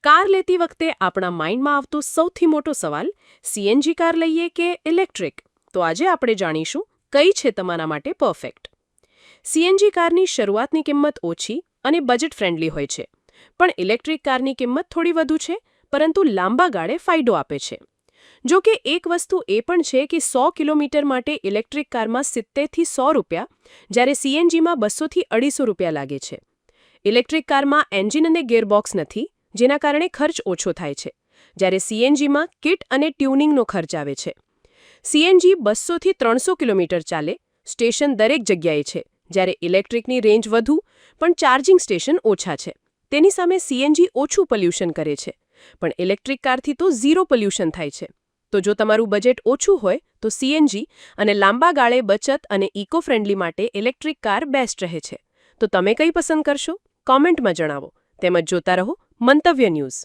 Car લેતી વખતે આપણા માઇન્ડમાં આવતો સૌથી મોટો સવાલ સીએનજી કાર લઈએ કે ઇલેક્ટ્રિક? તો આજે આપણે જાણીશું કઈ છે તમારા માટે પરફેક્ટ. સીએનજી કારની શરૂઆતની કિંમત ઓછી અને બજેટ ફ્રેન્ડલી હોય છે, પણ ઇલેક્ટ્રિક કારની કિંમત થોડી વધુ છે, પરંતુ લાંબા ગાળે ફાયદો આપે છે. જો કે એક વસ્તુ એ પણ છે કે 100 કિલોમીટર માટે ઇલેક્ટ્રિક કારમાં 70 થી 100 રૂપિયા, જ્યારે સીએનજીમાં 200 થી 250 રૂપિયા લાગે છે. ઇલેક્ટ્રિક કારમાં એન્જિન અને ગિયરબોક્સ નથી, જેના કારણે ખર્ચ ઓછો થાય છે, જ્યારે સીએનજીમાં કિટ અને ટ્યુનિંગનો ખર્ચ આવે છે. સીએનજી 200 થી 300 કિલોમીટર ચાલે, સ્ટેશન દરેક જગ્યાએ છે, જ્યારે ઇલેક્ટ્રિકની રેન્જ વધુ, પણ ચાર્જિંગ સ્ટેશન ઓછા છે. તેની સામે સીએનજી ઓછું પોલ્યુશન કરે છે, પણ ઇલેક્ટ્રિક કારથી તો ઝીરો પોલ્યુશન થાય છે. તો જો તમારું બજેટ ઓછું હોય તો સીએનજી અને લાંબા ગાળે બચત અને ઇકો ફ્રેન્ડલી માટે ઇલેક્ટ્રિક કાર બેસ્ટ રહે છે. તો તમે કઈ પસંદ કરશો? કોમેન્ટમાં જણાવો. તેમજ જોતા રહો મંતવ્ય ન્યૂઝ.